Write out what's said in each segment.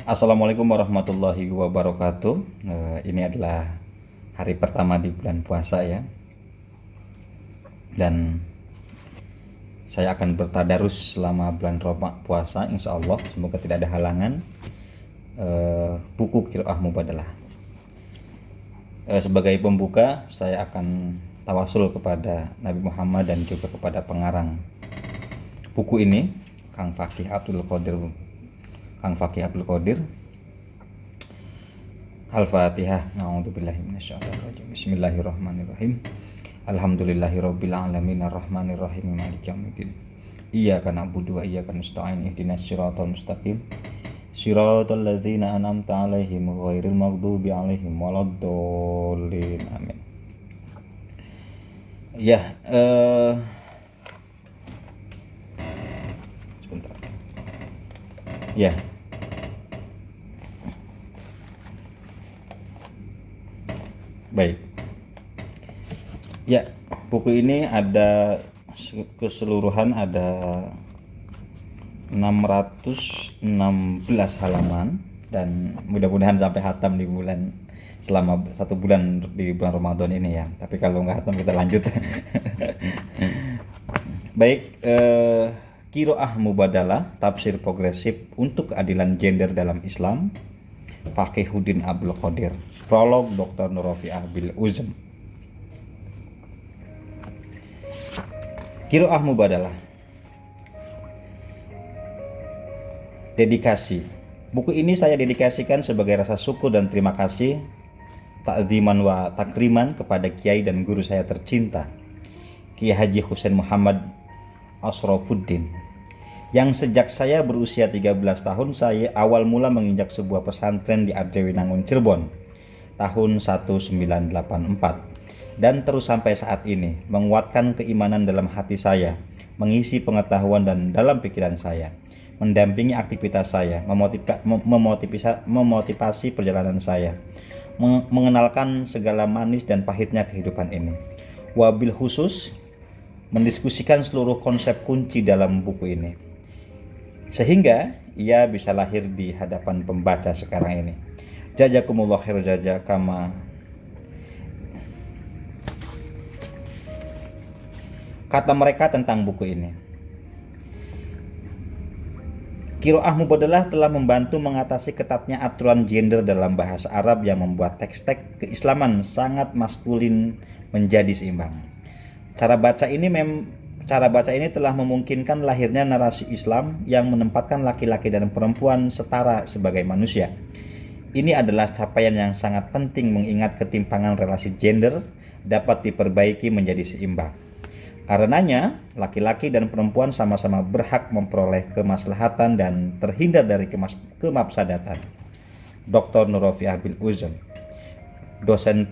Assalamualaikum warahmatullahi wabarakatuh. Ini adalah hari pertama di bulan puasa ya, dan saya akan bertadarus selama bulan puasa. Insya Allah, semoga tidak ada halangan. Buku Qiraah Mubadalah. Sebagai pembuka, saya akan tawasul kepada Nabi Muhammad dan juga kepada pengarang buku ini, Kang Fakih Abdul Qadir. Al-Fatihah. A'udzubillahi minasyaitonirrajim. Bismillahirrahmanirrahim. Alhamdulillahirabbil alamin arrahmanirrahim maliki yaumiddin. Iyyaka na'budu wa iyyaka nasta'in ihdinas siratal mustaqim. Siratal ladzina an'amta 'alaihim ghairil maghdubi 'alaihim waladdallin. Amin. Ya, sebentar. Ya. Baik. Ya, buku ini ada keseluruhan ada 616 halaman, dan mudah-mudahan sampai hatam di selama 1 bulan di bulan Ramadan ini ya. Tapi kalau nggak hatam kita lanjut. Baik, Qiraah Mubadalah, tafsir progresif untuk keadilan gender dalam Islam, Fakihuddin Abdul Qadir. Prolog Dr. Nurafiah Bil Uzm. Qiraah Mubadalah. Dedikasi. Buku ini saya dedikasikan sebagai rasa syukur dan terima kasih, ta'ziman wa takriman kepada kiai dan guru saya tercinta, Kiai Haji Husain Muhammad Asrofuddin, yang sejak saya berusia 13 tahun saya awal mula menginjak sebuah pesantren di Arjawinangun, Cirebon tahun 1984, dan terus sampai saat ini menguatkan keimanan dalam hati saya, mengisi pengetahuan dan dalam pikiran saya, mendampingi aktivitas saya, memotivasi perjalanan saya, mengenalkan segala manis dan pahitnya kehidupan ini. Wabil khusus mendiskusikan seluruh konsep kunci dalam buku ini, sehingga ia bisa lahir di hadapan pembaca sekarang ini. Jazakumullah khair jazakama. Kata mereka tentang buku ini, Qiraah Mubadalah telah membantu mengatasi ketatnya aturan gender dalam bahasa Arab yang membuat teks-teks keislaman sangat maskulin menjadi seimbang. Cara baca ini telah memungkinkan lahirnya narasi Islam yang menempatkan laki-laki dan perempuan setara sebagai manusia. Ini adalah capaian yang sangat penting mengingat ketimpangan relasi gender dapat diperbaiki menjadi seimbang. Karenanya, laki-laki dan perempuan sama-sama berhak memperoleh kemaslahatan dan terhindar dari kemafsadatan. Dr. Nurafiah Bil Uzm, dosen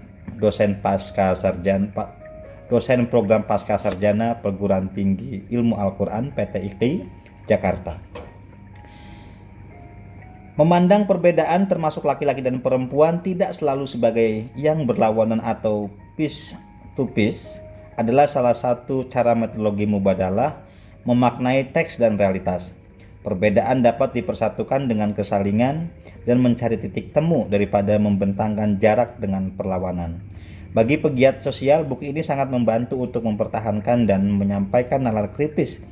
program pasca sarjana Perguruan Tinggi Ilmu Al-Quran PTIQ Jakarta. Memandang perbedaan termasuk laki-laki dan perempuan tidak selalu sebagai yang berlawanan atau piece to piece adalah salah satu cara metodologi mubadalah memaknai teks dan realitas. Perbedaan dapat dipersatukan dengan kesalingan dan mencari titik temu daripada membentangkan jarak dengan perlawanan. Bagi pegiat sosial, buku ini sangat membantu untuk mempertahankan dan menyampaikan nalar kritis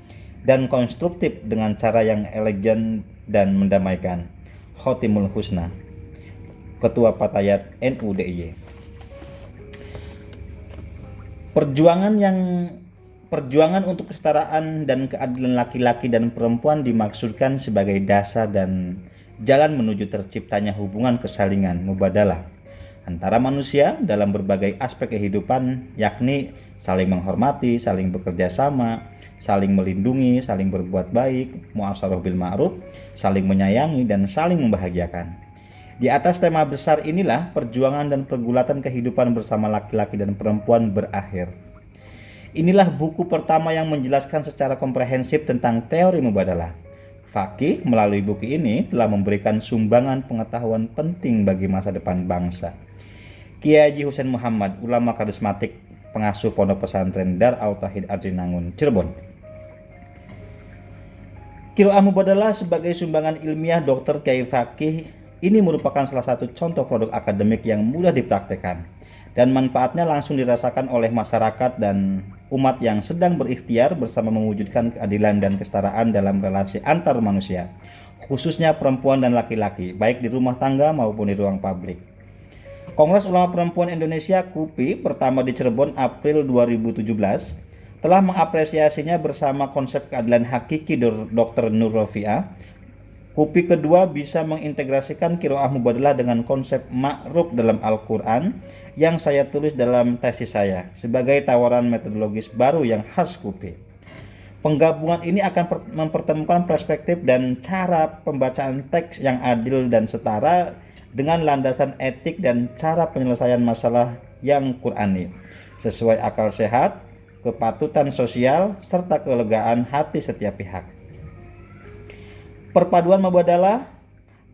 dan konstruktif dengan cara yang elegan dan mendamaikan. Khotimul Husna, Ketua Fatayat NU DIY. Perjuangan untuk kesetaraan dan keadilan laki-laki dan perempuan dimaksudkan sebagai dasar dan jalan menuju terciptanya hubungan kesalingan mubadalah antara manusia dalam berbagai aspek kehidupan, yakni saling menghormati, saling bekerja sama, saling melindungi, saling berbuat baik, mu'asharah bil ma'ruf, saling menyayangi, dan saling membahagiakan. Di atas tema besar inilah perjuangan dan pergulatan kehidupan bersama laki-laki dan perempuan berakhir. Inilah buku pertama yang menjelaskan secara komprehensif tentang teori mubadalah. Fakih melalui buku ini telah memberikan sumbangan pengetahuan penting bagi masa depan bangsa. Kiai Haji Husain Muhammad, ulama karismatik, pengasuh Pondok Pesantren Dar Al Tauhid Arjawinangun, Cirebon. Qiraah Mubadalah sebagai sumbangan ilmiah Dr. Kiai Fakih ini merupakan salah satu contoh produk akademik yang mudah dipraktekkan dan manfaatnya langsung dirasakan oleh masyarakat dan umat yang sedang berikhtiar bersama mewujudkan keadilan dan kesetaraan dalam relasi antar manusia, khususnya perempuan dan laki-laki, baik di rumah tangga maupun di ruang publik. Kongres Ulama Perempuan Indonesia KUPI pertama di Cirebon April 2017 telah mengapresiasinya bersama konsep keadilan hakiki Dr. Nur Rofiah. KUPI kedua bisa mengintegrasikan qiraah mubadalah dengan konsep ma'ruf dalam Al-Quran yang saya tulis dalam tesis saya sebagai tawaran metodologis baru yang khas KUPI. Penggabungan ini akan mempertemukan perspektif dan cara pembacaan teks yang adil dan setara dengan landasan etik dan cara penyelesaian masalah yang Qur'ani, sesuai akal sehat, kepatutan sosial, serta kelegaan hati setiap pihak. Perpaduan mubadalah,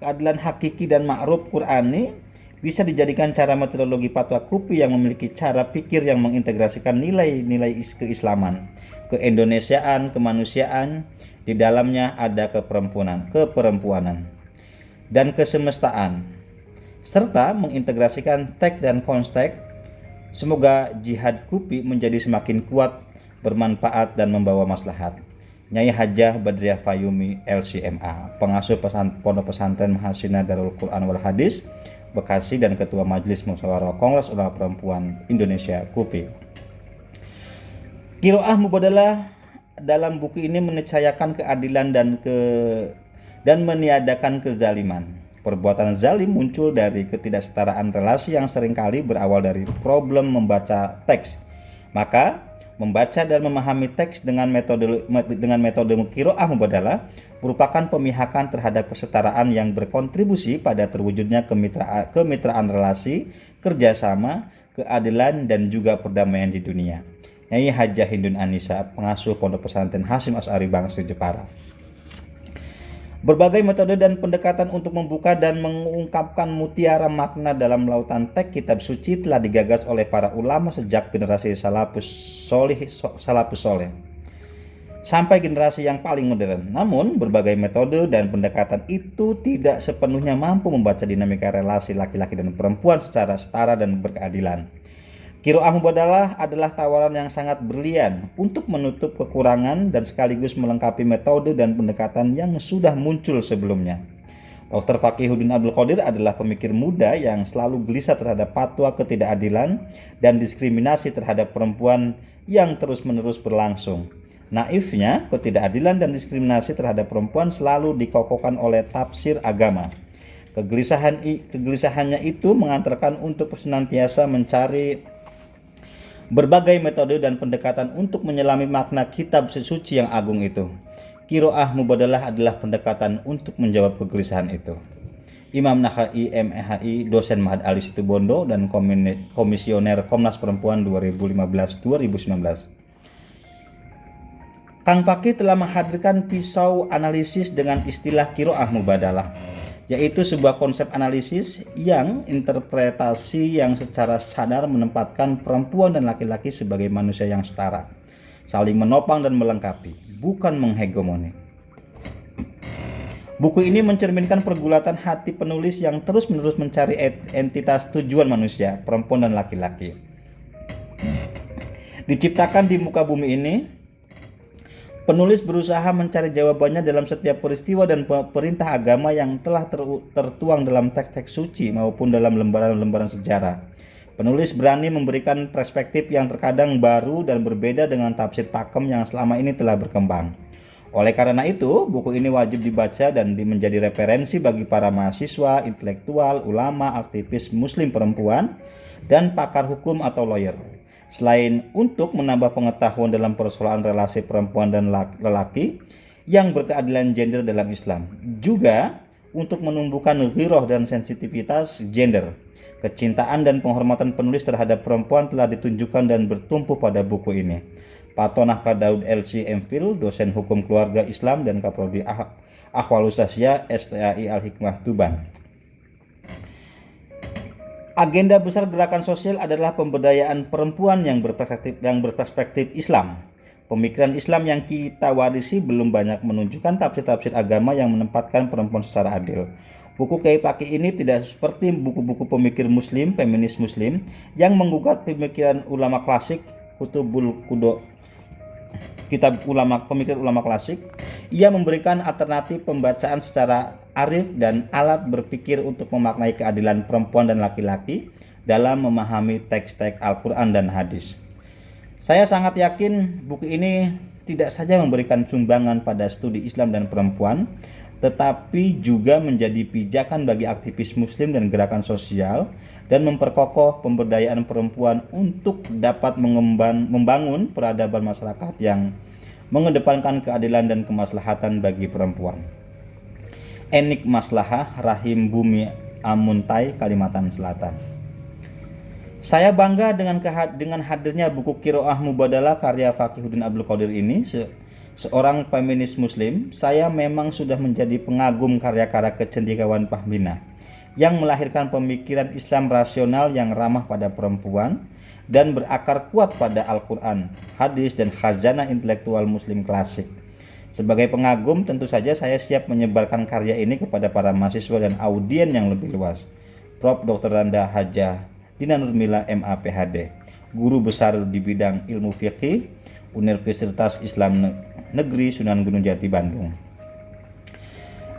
keadilan hakiki dan ma'ruf Qur'ani bisa dijadikan cara metodologi fatwa KUPI yang memiliki cara pikir yang mengintegrasikan nilai-nilai keislaman, keindonesiaan, kemanusiaan, di dalamnya ada keperempuanan, dan kesemestaan, serta mengintegrasikan teks dan konteks. Semoga jihad KUPI menjadi semakin kuat, bermanfaat, dan membawa maslahat. Nyai Hajah Badriah Fayumi LCMA, Pengasuh Pondok Pesantren Mahasiswa Darul Quran wal Hadis, Bekasi, dan Ketua Majelis Musyawarah Kongres Ulama Perempuan Indonesia KUPI. Qiraah mubadalah dalam buku ini meniscayakan keadilan dan meniadakan kezaliman. Perbuatan zalim muncul dari ketidaksetaraan relasi yang seringkali berawal dari problem membaca teks. Maka, membaca dan memahami teks dengan metode qiraah mubadalah merupakan pemihakan terhadap kesetaraan yang berkontribusi pada terwujudnya kemitraan relasi, kerjasama, keadilan, dan juga perdamaian di dunia. Nyai Hajah Hindun Anisa, Pengasuh Pondok Pesantren Hasyim Asy'ari Bangsa Jepara. Berbagai metode dan pendekatan untuk membuka dan mengungkapkan mutiara makna dalam lautan teks kitab suci telah digagas oleh para ulama sejak generasi salafus soleh sampai generasi yang paling modern. Namun, berbagai metode dan pendekatan itu tidak sepenuhnya mampu membaca dinamika relasi laki-laki dan perempuan secara setara dan berkeadilan. Qiraah mubadalah adalah tawaran yang sangat brilian untuk menutup kekurangan dan sekaligus melengkapi metode dan pendekatan yang sudah muncul sebelumnya. Dr. Fakihuddin Abdul Qadir adalah pemikir muda yang selalu gelisah terhadap fatwa ketidakadilan dan diskriminasi terhadap perempuan yang terus-menerus berlangsung. Naifnya, ketidakadilan dan diskriminasi terhadap perempuan selalu dikokohkan oleh tafsir agama. Kegelisahannya itu mengantarkan untuk senantiasa mencari berbagai metode dan pendekatan untuk menyelami makna kitab suci yang agung itu. Qiraah mubadalah adalah pendekatan untuk menjawab kegelisahan itu. Imam Nakhai MEHI, dosen Ma'had Ali Situbondo, dan komisioner Komnas Perempuan 2015-2019. Kang Fakih telah menghadirkan pisau analisis dengan istilah qiraah mubadalah, yaitu sebuah konsep analisis yang interpretasi yang secara sadar menempatkan perempuan dan laki-laki sebagai manusia yang setara, saling menopang dan melengkapi, bukan menghegemoni. Buku ini mencerminkan pergulatan hati penulis yang terus-menerus mencari entitas tujuan manusia, perempuan dan laki-laki. Diciptakan di muka bumi ini, penulis berusaha mencari jawabannya dalam setiap peristiwa dan perintah agama yang telah tertuang dalam teks-teks suci maupun dalam lembaran-lembaran sejarah. Penulis berani memberikan perspektif yang terkadang baru dan berbeda dengan tafsir pakem yang selama ini telah berkembang. Oleh karena itu, buku ini wajib dibaca dan menjadi referensi bagi para mahasiswa, intelektual, ulama, aktivis muslim perempuan, dan pakar hukum atau lawyer. Selain untuk menambah pengetahuan dalam persoalan relasi perempuan dan lelaki yang berkeadilan gender dalam Islam, juga untuk menumbuhkan ghirah dan sensitivitas gender. Kecintaan dan penghormatan penulis terhadap perempuan telah ditunjukkan dan bertumpu pada buku ini. Patonah Daud LC MPhil, dosen hukum keluarga Islam dan Kaprodi Akhwalus Sasya STAI Al-Hikmah Tuban. Agenda besar gerakan sosial adalah pemberdayaan perempuan yang berperspektif Islam. Pemikiran Islam yang kita warisi belum banyak menunjukkan tafsir-tafsir agama yang menempatkan perempuan secara adil. Buku Kiai Fakih ini tidak seperti buku-buku pemikir muslim, feminis muslim yang menggugat pemikiran ulama klasik, kutubul kudo, kitab ulama, pemikir ulama klasik. Ia memberikan alternatif pembacaan secara arif dan alat berpikir untuk memaknai keadilan perempuan dan laki-laki dalam memahami teks-teks Al-Quran dan hadis. Saya sangat yakin buku ini tidak saja memberikan sumbangan pada studi Islam dan perempuan, tetapi juga menjadi pijakan bagi aktivis muslim dan gerakan sosial dan memperkokoh pemberdayaan perempuan untuk dapat membangun peradaban masyarakat yang mengedepankan keadilan dan kemaslahatan bagi perempuan. Enik Maslahah, Rahim Bumi Amuntai, Kalimantan Selatan. Saya bangga dengan hadirnya buku Qiraah Mubadalah karya Fakihuddin Abdul Qadir ini. Seorang feminis muslim, saya memang sudah menjadi pengagum karya-karya kecendekiawan Fahmina yang melahirkan pemikiran Islam rasional yang ramah pada perempuan dan berakar kuat pada Al-Quran, hadis, dan khazanah intelektual muslim klasik. Sebagai pengagum, tentu saja saya siap menyebarkan karya ini kepada para mahasiswa dan audien yang lebih luas. Prof. Dr. Randa Hajah Dina Nurmila MA PhD, guru besar di bidang ilmu fiqih, Universitas Islam Negeri Sunan Gunung Jati, Bandung.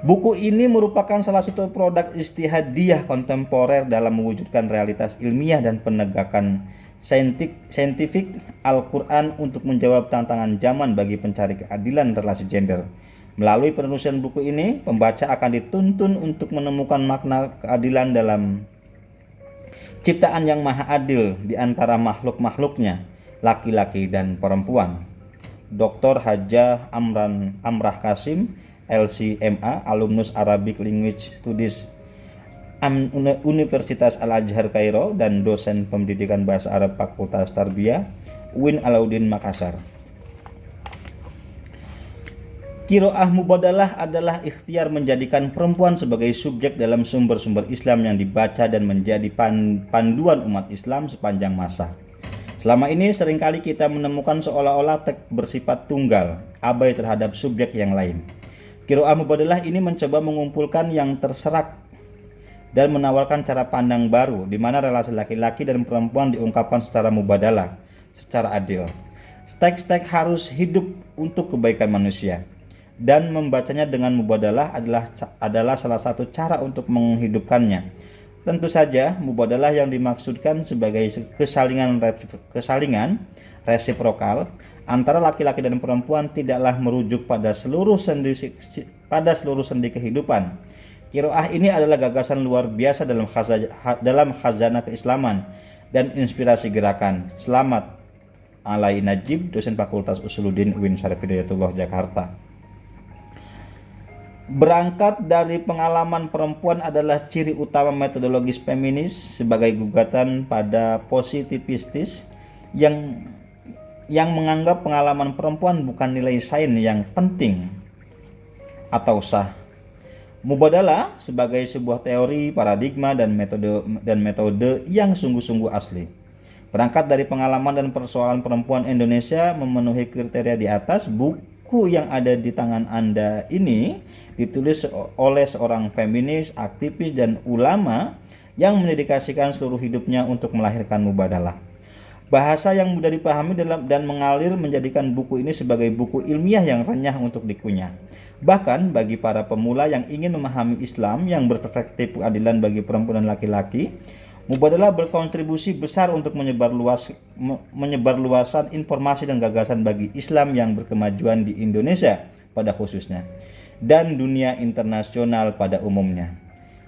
Buku ini merupakan salah satu produk ijtihadiyah kontemporer dalam mewujudkan realitas ilmiah dan penegakan saintifik Al-Quran untuk menjawab tantangan zaman bagi pencari keadilan relasi gender. Melalui penulisan buku ini, pembaca akan dituntun untuk menemukan makna keadilan dalam ciptaan yang maha adil di antara makhluk-makhluknya, laki-laki dan perempuan. Dr. Hajah Amrah Kasim, LCMA, alumnus Arabic Language Studies Universitas Al-Azhar Kairo dan dosen pendidikan bahasa Arab Fakultas Tarbiyah UIN Alauddin Makassar. Qiraah Mubadalah adalah ikhtiar menjadikan perempuan sebagai subjek dalam sumber-sumber Islam yang dibaca dan menjadi panduan umat Islam sepanjang masa. Selama ini seringkali kita menemukan seolah-olah teks bersifat tunggal, abai terhadap subjek yang lain. Qiraah Mubadalah ini mencoba mengumpulkan yang terserak dan menawarkan cara pandang baru di mana relasi laki-laki dan perempuan diungkapkan secara mubadalah, secara adil. Teks-teks harus hidup untuk kebaikan manusia. Dan membacanya dengan mubadalah adalah salah satu cara untuk menghidupkannya. Tentu saja mubadalah yang dimaksudkan sebagai kesalingan resiprokal antara laki-laki dan perempuan tidaklah merujuk pada seluruh sendi kehidupan. Qiraah ini adalah gagasan luar biasa dalam khazanah keislaman dan inspirasi gerakan. Selamat Alai Najib, dosen Fakultas Usuluddin UIN Syarif Hidayatullah, Jakarta. Berangkat dari pengalaman perempuan adalah ciri utama metodologis feminis sebagai gugatan pada positivistis yang menganggap pengalaman perempuan bukan nilai sains yang penting atau sah. Mubadalah sebagai sebuah teori, paradigma, dan metode yang sungguh-sungguh asli. Berangkat dari pengalaman dan persoalan perempuan Indonesia memenuhi kriteria di atas, buku yang ada di tangan Anda ini ditulis oleh seorang feminis, aktivis, dan ulama yang mendedikasikan seluruh hidupnya untuk melahirkan mubadalah. Bahasa yang mudah dipahami dan mengalir menjadikan buku ini sebagai buku ilmiah yang renyah untuk dikunyah. Bahkan bagi para pemula yang ingin memahami Islam yang berperspektif keadilan bagi perempuan dan laki-laki, mubadalah berkontribusi besar untuk menyebarluasan informasi dan gagasan bagi Islam yang berkemajuan di Indonesia pada khususnya dan dunia internasional pada umumnya.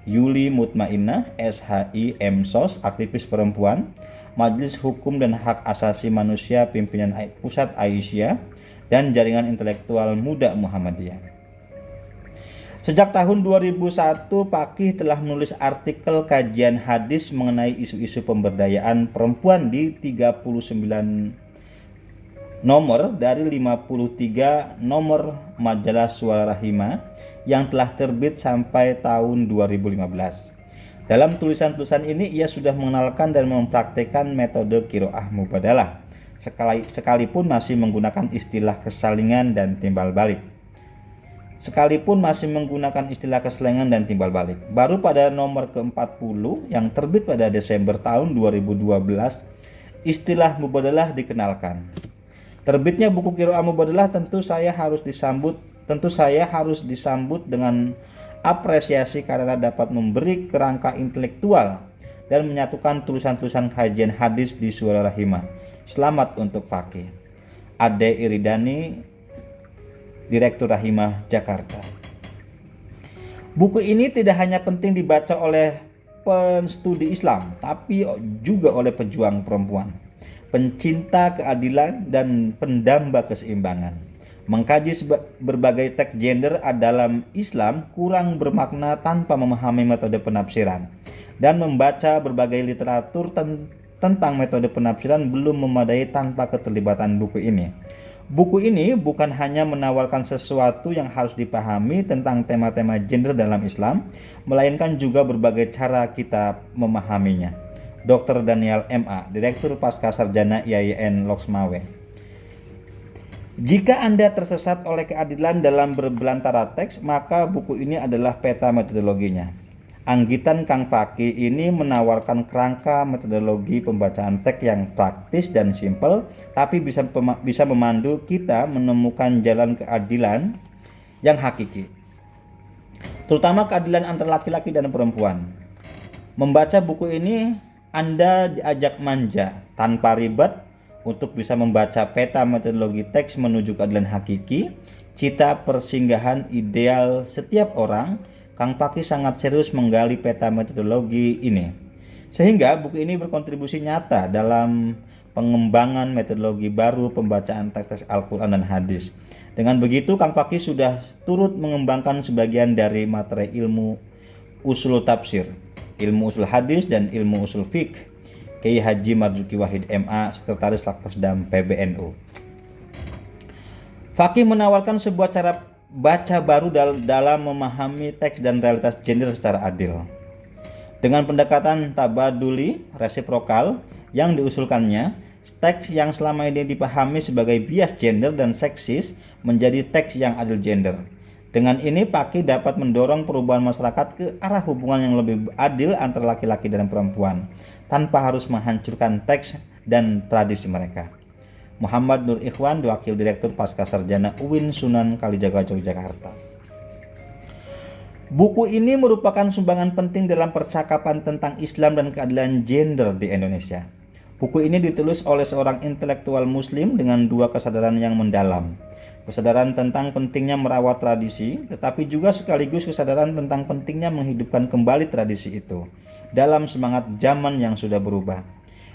Yuli Mutmainnah, SHI MSOS, aktivis perempuan, Majelis Hukum dan Hak Asasi Manusia Pimpinan Pusat Aisyah, dan Jaringan Intelektual Muda Muhammadiyah. Sejak tahun 2001, Fakih telah menulis artikel kajian hadis mengenai isu-isu pemberdayaan perempuan di 39 nomor dari 53 nomor majalah Suara Rahimah yang telah terbit sampai tahun 2015. Dalam tulisan-tulisan ini ia sudah mengenalkan dan mempraktikkan metode qiraah mubadalah. sekalipun masih menggunakan istilah kesalingan dan timbal balik. Baru pada nomor ke-40 yang terbit pada Desember tahun 2012, istilah mubadalah dikenalkan. Terbitnya buku Qiraah Mubadalah tentu saya harus disambut dengan apresiasi karena dapat memberi kerangka intelektual dan menyatukan tulisan-tulisan kajian hadis di Suara Rahimah. Selamat untuk Fakih. Ade Iridani, Direktur Rahimah, Jakarta. Buku ini tidak hanya penting dibaca oleh penstudi Islam, tapi juga oleh pejuang perempuan, pencinta keadilan, dan pendamba keseimbangan. Mengkaji berbagai teks gender dalam Islam kurang bermakna tanpa memahami metode penafsiran, dan membaca berbagai literatur tentang metode penafsiran belum memadai tanpa keterlibatan buku ini. Buku ini bukan hanya menawarkan sesuatu yang harus dipahami tentang tema-tema gender dalam Islam, melainkan juga berbagai cara kita memahaminya. Dr. Daniel M.A., Direktur Pascasarjana IAIN Loksmawe. Jika Anda tersesat oleh keadilan dalam berbelantara teks, maka buku ini adalah peta metodologinya. Anggitan Kang Fakih ini menawarkan kerangka metodologi pembacaan teks yang praktis dan simpel, tapi bisa memandu kita menemukan jalan keadilan yang hakiki, terutama keadilan antara laki-laki dan perempuan. Membaca buku ini, Anda diajak manja tanpa ribet untuk bisa membaca peta metodologi teks menuju keadilan hakiki, cita persinggahan ideal setiap orang. Kang Fakih sangat serius menggali peta metodologi ini, sehingga buku ini berkontribusi nyata dalam pengembangan metodologi baru pembacaan teks-teks Al-Quran dan hadis. Dengan begitu, Kang Fakih sudah turut mengembangkan sebagian dari materi ilmu usul tafsir, ilmu usul hadis, dan ilmu usul fiqh. Kiai Haji Marzuki Wahid MA, Sekretaris Lakpersdam PBNU. Fakih menawarkan sebuah cara baca baru dalam memahami teks dan realitas gender secara adil. Dengan pendekatan tabaduli resiprokal yang diusulkannya, teks yang selama ini dipahami sebagai bias gender dan seksis menjadi teks yang adil gender. Dengan ini Fakih dapat mendorong perubahan masyarakat ke arah hubungan yang lebih adil antara laki-laki dan perempuan, tanpa harus menghancurkan teks dan tradisi mereka. Muhammad Nur Ikhwan, Wakil Direktur Pascasarjana UIN Sunan Kalijaga, Yogyakarta. Buku ini merupakan sumbangan penting dalam percakapan tentang Islam dan keadilan gender di Indonesia. Buku ini ditulis oleh seorang intelektual muslim dengan dua kesadaran yang mendalam. Kesadaran tentang pentingnya merawat tradisi, tetapi juga sekaligus kesadaran tentang pentingnya menghidupkan kembali tradisi itu dalam semangat zaman yang sudah berubah.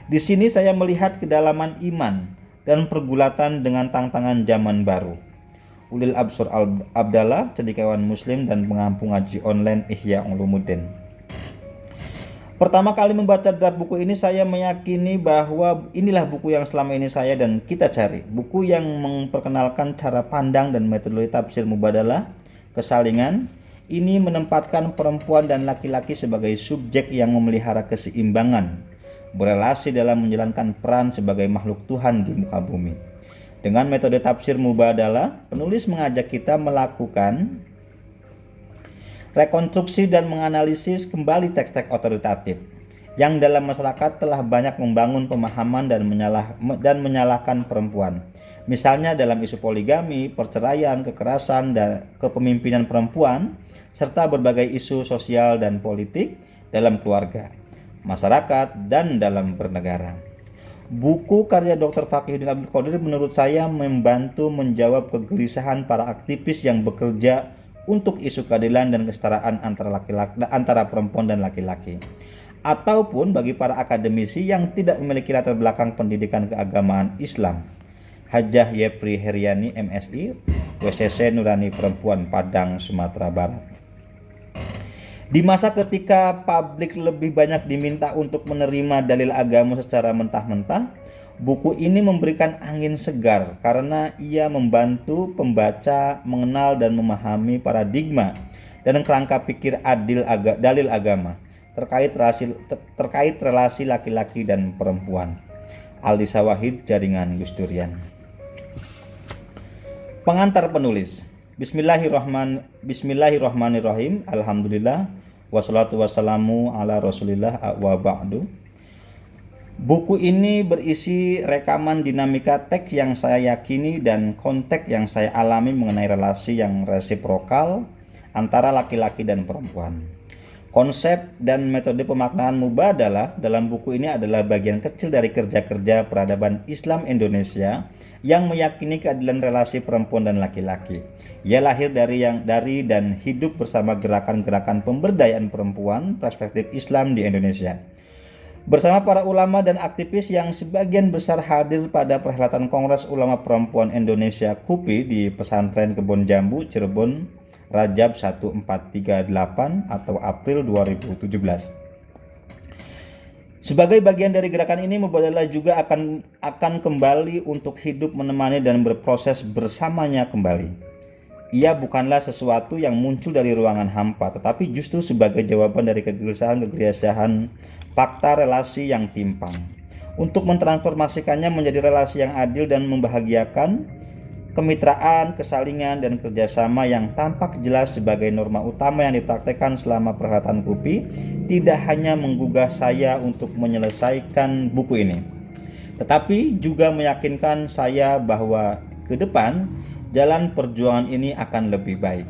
Di sini saya melihat kedalaman iman dan pergulatan dengan tantangan zaman baru. Ulil Absor Abdallah, cendekiawan muslim dan pengampu ngaji online Ihya Ulumuddin. Pertama kali membaca draft buku ini, saya meyakini bahwa inilah buku yang selama ini saya dan kita cari. Buku yang memperkenalkan cara pandang dan metodologi tafsir mubadalah, kesalingan. Ini menempatkan perempuan dan laki-laki sebagai subjek yang memelihara keseimbangan, berelasi dalam menjalankan peran sebagai makhluk Tuhan di muka bumi. Dengan metode tafsir mubadalah, penulis mengajak kita melakukan rekonstruksi dan menganalisis kembali teks-teks otoritatif yang dalam masyarakat telah banyak membangun pemahaman dan menyalahkan perempuan. Misalnya dalam isu poligami, perceraian, kekerasan, dan kepemimpinan perempuan, serta berbagai isu sosial dan politik dalam keluarga, masyarakat, dan dalam bernegara. Buku karya Dr. Fakihudin Abdul Qadir menurut saya membantu menjawab kegelisahan para aktivis yang bekerja untuk isu keadilan dan kesetaraan antara perempuan dan laki-laki, ataupun bagi para akademisi yang tidak memiliki latar belakang pendidikan keagamaan Islam. Hajah Yepri Heriani MSI, WCC Nurani Perempuan, Padang, Sumatera Barat. Di masa ketika publik lebih banyak diminta untuk menerima dalil agama secara mentah-mentah, buku ini memberikan angin segar karena ia membantu pembaca mengenal dan memahami paradigma dan kerangka pikir dalil agama terkait relasi laki-laki dan perempuan. Alisa Wahid, Jaringan Gusdurian. Pengantar penulis. Bismillahirrahmanirrahim. Alhamdulillah wassalatu wassalamu ala Rasulillah wa ba'du. Buku ini berisi rekaman dinamika teks yang saya yakini dan konteks yang saya alami mengenai relasi yang resiprokal antara laki-laki dan perempuan. Konsep dan metode pemaknaan mubadalah dalam buku ini adalah bagian kecil dari kerja-kerja peradaban Islam Indonesia yang meyakini keadilan relasi perempuan dan laki-laki. Ia lahir dari dan hidup bersama gerakan-gerakan pemberdayaan perempuan perspektif Islam di Indonesia. Bersama para ulama dan aktivis yang sebagian besar hadir pada perhelatan Kongres Ulama Perempuan Indonesia KUPI di Pesantren Kebon Jambu, Cirebon, Rajab 1438 atau April 2017. Sebagai bagian dari gerakan ini, Mubadalah juga akan kembali untuk hidup menemani dan berproses bersamanya kembali. Ia bukanlah sesuatu yang muncul dari ruangan hampa, tetapi justru sebagai jawaban dari kegelisahan fakta relasi yang timpang. Untuk mentransformasikannya menjadi relasi yang adil dan membahagiakan, kemitraan, kesalingan, dan kerjasama yang tampak jelas sebagai norma utama yang dipraktekkan selama perhelatan KUPI tidak hanya menggugah saya untuk menyelesaikan buku ini, tetapi juga meyakinkan saya bahwa ke depan jalan perjuangan ini akan lebih baik.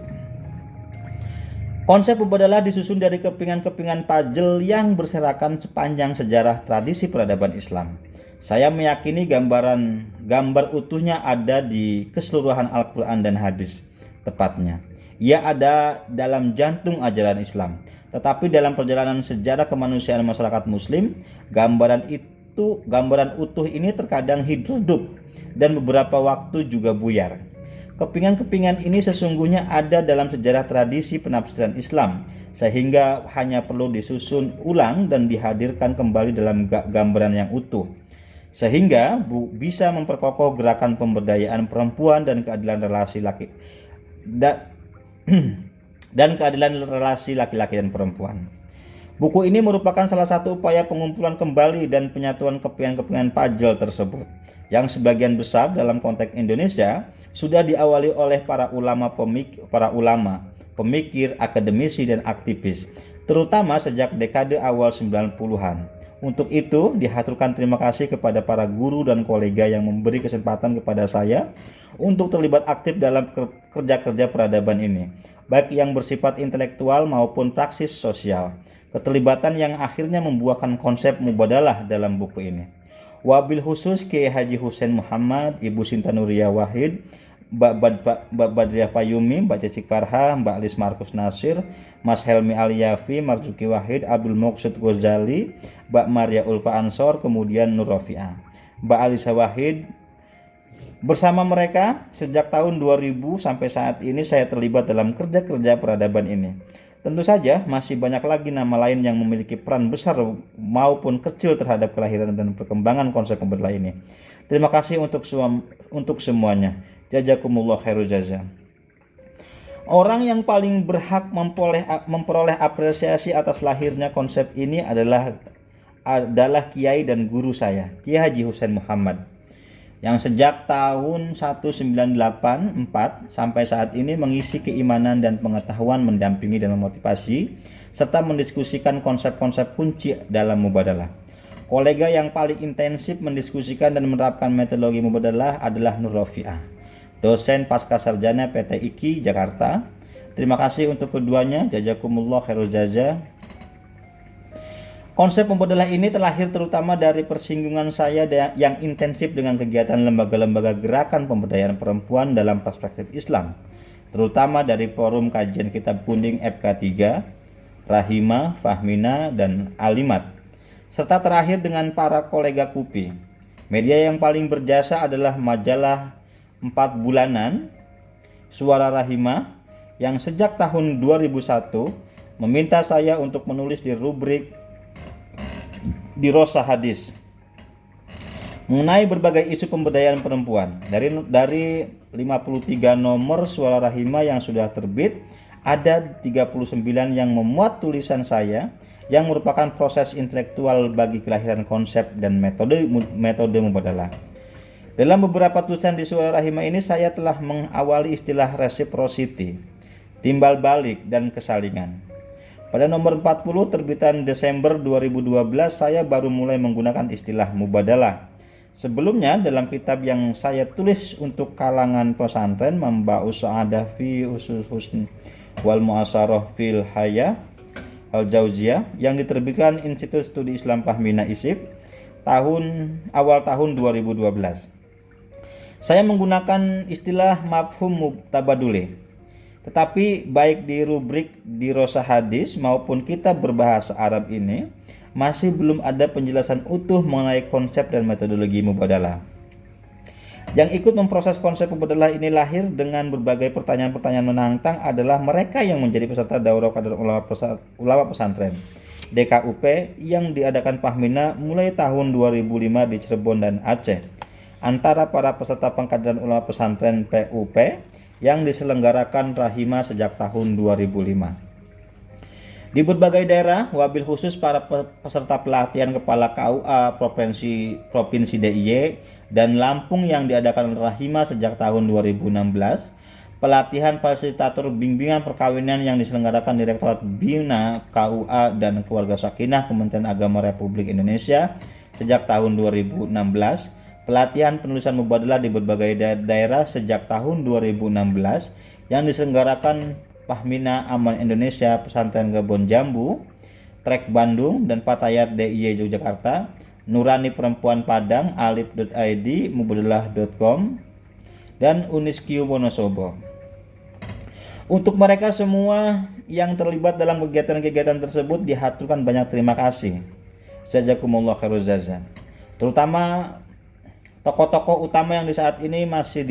Konsep Mubadalah disusun dari kepingan-kepingan puzzle yang berserakan sepanjang sejarah tradisi peradaban Islam. Saya meyakini gambar utuhnya ada di keseluruhan Al-Quran dan hadis. Tepatnya, ia ada dalam jantung ajaran Islam. Tetapi dalam perjalanan sejarah kemanusiaan masyarakat Muslim, gambaran utuh ini terkadang hidup dan beberapa waktu juga buyar. Kepingan-kepingan ini sesungguhnya ada dalam sejarah tradisi penafsiran Islam, sehingga hanya perlu disusun ulang dan dihadirkan kembali dalam gambaran yang utuh, sehingga bisa memperkokoh gerakan pemberdayaan perempuan dan keadilan relasi laki-laki dan perempuan. Buku ini merupakan salah satu upaya pengumpulan kembali dan penyatuan kepingan-kepingan puzzle tersebut, yang sebagian besar dalam konteks Indonesia sudah diawali oleh para ulama, pemikir, akademisi, dan aktivis, terutama sejak dekade awal 90-an. Untuk itu, dihaturkan terima kasih kepada para guru dan kolega yang memberi kesempatan kepada saya untuk terlibat aktif dalam kerja-kerja peradaban ini, baik yang bersifat intelektual maupun praksis sosial. Keterlibatan yang akhirnya membuahkan konsep Mubadalah dalam buku ini. Wabil khusus Kiai Haji Husein Muhammad, Ibu Sinta Nuria Wahid, Mbak Badriah Payumi, Mbak Ceci Farha, Mbak Lis Markus Nasir, Mas Helmi Aliyafi, Marzuki Wahid, Abdul Muqsid Ghazali, Mbak Maria Ulfa Ansor, kemudian Nur Rofi'ah, Mbak Alisa Wahid. Bersama mereka sejak tahun 2000 sampai saat ini saya terlibat dalam kerja-kerja peradaban ini. Tentu saja masih banyak lagi nama lain yang memiliki peran besar maupun kecil terhadap kelahiran dan perkembangan konsep Mubadalah ini. Terima kasih untuk semuanya. Jazakumullah khairul jaza. Orang yang paling berhak memperoleh apresiasi atas lahirnya konsep ini adalah kiai dan guru saya, Kiai Haji Husein Muhammad, yang sejak tahun 1984 sampai saat ini mengisi keimanan dan pengetahuan, mendampingi dan memotivasi, serta mendiskusikan konsep-konsep kunci dalam Mubadalah. Kolega yang paling intensif mendiskusikan dan menerapkan metodologi Mubadalah adalah Nur Rofi'ah, dosen pasca sarjana PT IKI Jakarta. Terima kasih untuk keduanya, jazakumullah khairul jaza. Konsep Mubadalah ini terlahir terutama dari persinggungan saya yang intensif dengan kegiatan lembaga-lembaga gerakan pemberdayaan perempuan dalam perspektif Islam, terutama dari Forum Kajian Kitab Kuning FK3, Rahimah, Fahmina, dan Alimat, serta terakhir dengan para kolega KUPI. Media yang paling berjasa adalah majalah 4 bulanan Suara Rahimah yang sejak tahun 2001 meminta saya untuk menulis di rubrik Dirosah Hadis mengenai berbagai isu pemberdayaan perempuan. Dari 53 nomor Suara Rahimah yang sudah terbit, ada 39 yang memuat tulisan saya yang merupakan proses intelektual bagi kelahiran konsep dan metode mubadalah. Dalam beberapa tulisan di Suara Rahimah ini saya telah mengawali istilah reciprocity, timbal balik, dan kesalingan. Pada nomor 40 terbitan Desember 2012 saya baru mulai menggunakan istilah mubadalah. Sebelumnya dalam kitab yang saya tulis untuk kalangan pesantren Memba'us Sa'adah fi Usul Husn wal Mu'asarah fil Haya Al-Jauziyah yang diterbitkan Institut Studi Islam Fahmina ISIF awal tahun 2012. Saya menggunakan istilah mafhum tabadule. Tetapi baik di rubrik dirosah hadis maupun kitab berbahasa Arab ini masih belum ada penjelasan utuh mengenai konsep dan metodologi mubadalah. Yang ikut memproses konsep mubadalah ini lahir dengan berbagai pertanyaan-pertanyaan menantang adalah mereka yang menjadi peserta daurah kader ulama pesantren DKUP yang diadakan Fahmina mulai tahun 2005 di Cirebon dan Aceh. Antara para peserta pengkaderan ulama pesantren PUP yang diselenggarakan Rahimah sejak tahun 2005. Di berbagai daerah, wabil khusus para peserta pelatihan kepala KUA Provinsi DIY dan Lampung yang diadakan Rahimah sejak tahun 2016, pelatihan fasilitator bimbingan perkawinan yang diselenggarakan Direktorat Bina KUA dan Keluarga Sakinah Kementerian Agama Republik Indonesia sejak tahun 2016, pelatihan penulisan mubadalah di berbagai daerah sejak tahun 2016 yang diselenggarakan Fahmina Aman Indonesia Pesantren Kebon Jambu, Trek Bandung, dan Fatayat DIY Yogyakarta, Nurani Perempuan Padang, alif.id, mubadalah.com, dan Uniskiu Wonosobo. Untuk mereka semua yang terlibat dalam kegiatan-kegiatan tersebut dihaturkan banyak terima kasih. Jazakumullah khairu jazaa. Terutama tokoh-tokoh utama yang di saat ini masih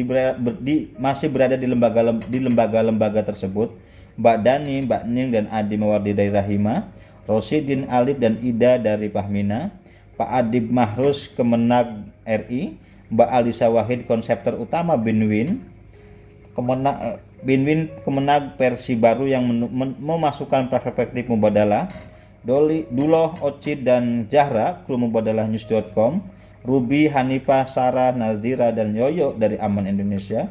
berada di lembaga-lembaga tersebut, Mbak Dani, Mbak Ning, dan Adi Mawardi dari Rahimah, Rosidin Alif dan Ida dari Fahmina, Pak Adib Mahrus Kemenag RI, Mbak Alisa Wahid konseptor utama Binwin Kemenag versi baru yang memasukkan perspektif mubadalah, Duloh Ocid dan Zahra kru mubadalahnews.com, Ruby, Hanifah, Sarah, Nadira, dan Yoyo dari Aman Indonesia,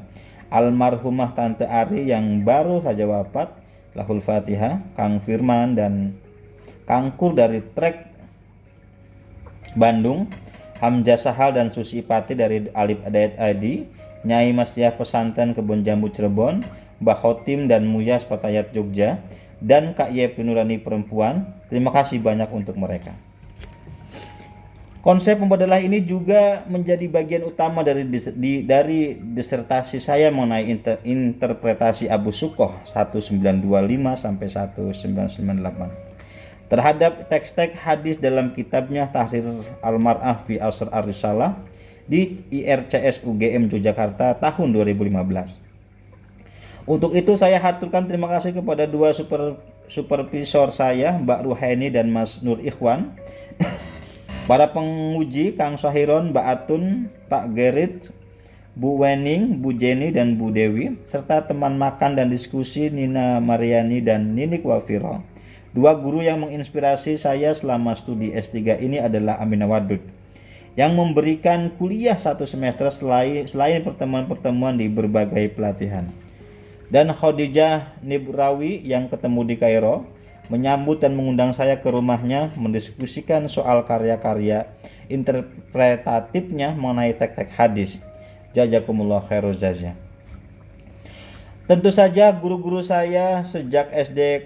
almarhumah Tante Ari yang baru saja wafat, Lahul Fatihah, Kang Firman dan Kangkur dari Trek Bandung, Hamzah Sahal dan Susi Pati dari Alif Adayat ID, Nyai Masyiah Pesantren Kebon Jambu Cirebon, Mbah Khotim dan Muyas Fatayat Jogja, dan Kak Yepri Nurani Perempuan. Terima kasih banyak untuk mereka. Konsep mubadalah ini juga menjadi bagian utama dari disertasi saya mengenai interpretasi Abu Sukoh 1925 sampai 1998 terhadap teks-teks hadis dalam kitabnya Tahrir Al-Mar'ah fi Asr Ar-Risalah di IRCS UGM Yogyakarta tahun 2015. Untuk itu saya haturkan terima kasih kepada dua supervisor saya, Mbak Ruhaini dan Mas Nur Ikhwan, para penguji Kang Sahiron, Mbak Atun, Pak Gerit, Bu Wening, Bu Jenny, dan Bu Dewi, serta teman makan dan diskusi Nina Mariani dan Ninik Wafiro. Dua guru yang menginspirasi saya selama studi S3 ini adalah Aminah Wadud, yang memberikan kuliah 1 semester selain pertemuan-pertemuan di berbagai pelatihan, dan Khadijah Nibrawi yang ketemu di Kairo, menyambut dan mengundang saya ke rumahnya mendiskusikan soal karya-karya interpretatifnya mengenai teks-teks hadis. Jazakumullah khairu jazaa. Tentu saja guru-guru saya sejak SD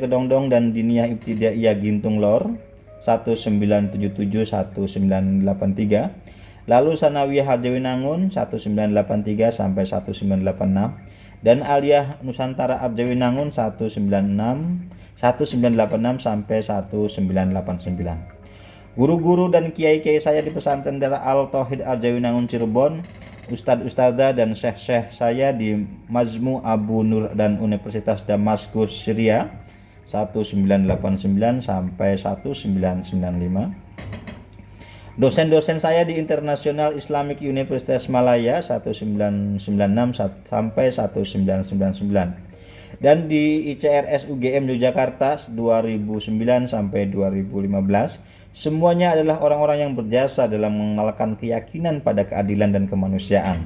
Kedongdong dan Diniyah Ibtidaiyah Gintung Lor 1977-1983, lalu Sanawiyah Harjawinangun 1983 sampai 1986, dan Aliyah Nusantara Arjawinangun 1986 sampai 1989. Guru-guru dan kiai-kiai saya di pesantren Darul Al-Tauhid Arjawinangun Cirebon, ustadz-ustadzah dan syekh-syekh saya di Majmu Abu Nur dan Universitas Damaskus Syria 1989 sampai 1995. Dosen-dosen saya di International Islamic University Malaya 1996 sampai 1999. Dan di ICRS UGM Yogyakarta 2009 sampai 2015, semuanya adalah orang-orang yang berjasa dalam mengenalkan keyakinan pada keadilan dan kemanusiaan,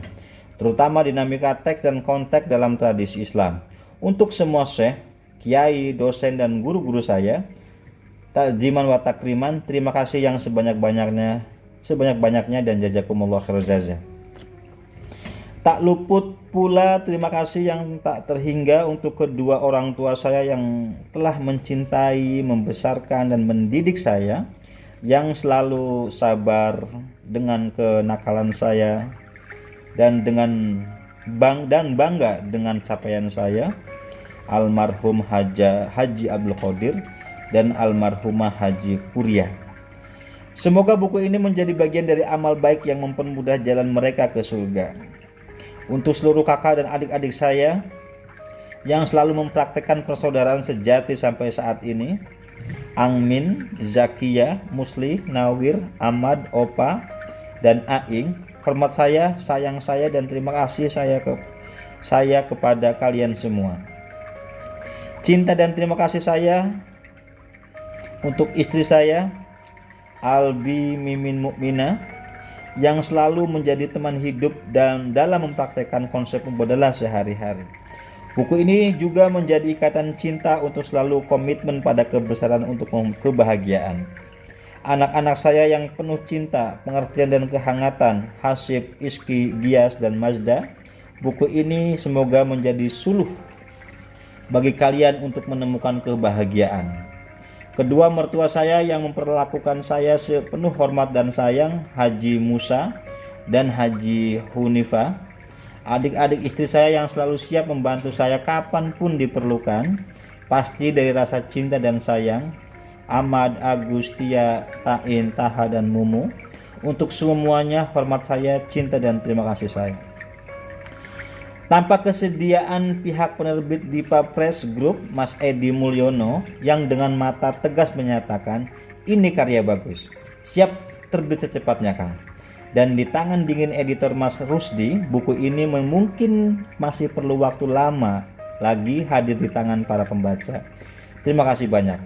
terutama dinamika teks dan konteks dalam tradisi Islam. Untuk semua syekh, kiai, dosen, dan guru-guru saya, takziman wa takriman, terima kasih yang sebanyak-banyaknya dan jazakumullah khairul jazaa. Tak luput pula terima kasih yang tak terhingga untuk kedua orang tua saya yang telah mencintai, membesarkan, dan mendidik saya, yang selalu sabar dengan kenakalan saya dan bangga dengan capaian saya, almarhum Haji Abdul Qadir dan almarhumah Haji Kuria. Semoga buku ini menjadi bagian dari amal baik yang mempermudah jalan mereka ke surga. Untuk seluruh kakak dan adik-adik saya yang selalu mempraktekkan persaudaraan sejati sampai saat ini, Angmin, Zakia, Musli, Nawir, Ahmad, Opa, dan Aing, hormat saya, sayang saya, dan terima kasih saya kepada kalian semua. Cinta dan terima kasih saya untuk istri saya, Albi Mimin Mukmina, yang selalu menjadi teman hidup dan dalam mempraktekkan konsep mubadalah sehari-hari. Buku ini juga menjadi ikatan cinta untuk selalu komitmen pada kebesaran untuk kebahagiaan. Anak-anak saya yang penuh cinta, pengertian, dan kehangatan, Hasib, Iski, Gias, dan Mazda, buku ini semoga menjadi suluh bagi kalian untuk menemukan kebahagiaan. Kedua mertua saya yang memperlakukan saya sepenuh hormat dan sayang, Haji Musa dan Haji Hunifa. Adik-adik istri saya yang selalu siap membantu saya kapanpun diperlukan, pasti dari rasa cinta dan sayang, Ahmad, Agus, Tia, Tain, Taha, dan Mumu. Untuk semuanya hormat saya, cinta, dan terima kasih saya. Tanpa kesediaan pihak penerbit Dipa Press Group, Mas Edi Mulyono, yang dengan mata tegas menyatakan, ini karya bagus, siap terbit secepatnya Kang. Dan di tangan dingin editor Mas Rusdi, buku ini mungkin masih perlu waktu lama lagi hadir di tangan para pembaca. Terima kasih banyak.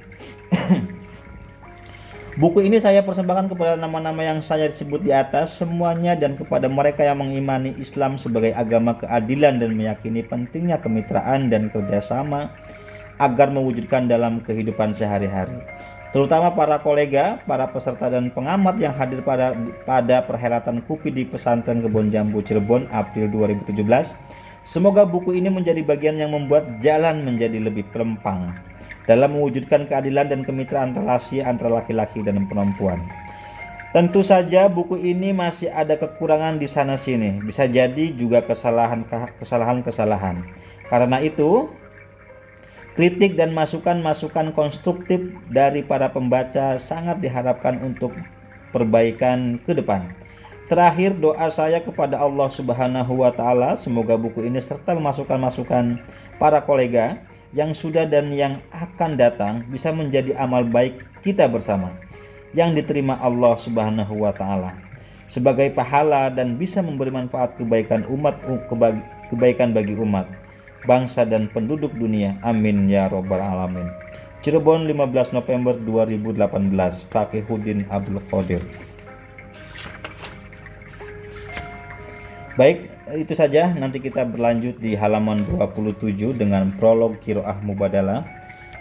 Buku ini saya persembahkan kepada nama-nama yang saya sebut di atas semuanya dan kepada mereka yang mengimani Islam sebagai agama keadilan dan meyakini pentingnya kemitraan dan kerjasama agar mewujudkan dalam kehidupan sehari-hari. Terutama para kolega, para peserta dan pengamat yang hadir pada perhelatan KUPI di Pesantren Kebon Jambu Cirebon April 2017. Semoga buku ini menjadi bagian yang membuat jalan menjadi lebih pelempang dalam mewujudkan keadilan dan kemitraan relasi antara laki-laki dan perempuan. Tentu saja buku ini masih ada kekurangan di sana-sini, bisa jadi juga kesalahan-kesalahan. Karena itu, kritik dan masukan-masukan konstruktif dari para pembaca sangat diharapkan untuk perbaikan ke depan. Terakhir, doa saya kepada Allah Subhanahu wa Ta'ala, semoga buku ini serta masukan-masukan para kolega yang sudah dan yang akan datang bisa menjadi amal baik kita bersama yang diterima Allah Subhanahu wa Ta'ala sebagai pahala dan bisa memberi manfaat kebaikan bagi umat, bangsa, dan penduduk dunia. Amin ya robbal alamin. Cirebon, 15 November 2018. Fakihuddin Abdul Qadir. Baik, itu saja. Nanti kita berlanjut di halaman 27 dengan prolog Qiraah Mubadalah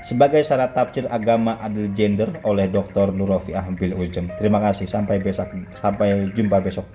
sebagai syarat tafsir agama adil gender oleh Dr. Nur Rafi'ah Bil Ujum. Terima kasih, sampai jumpa besok.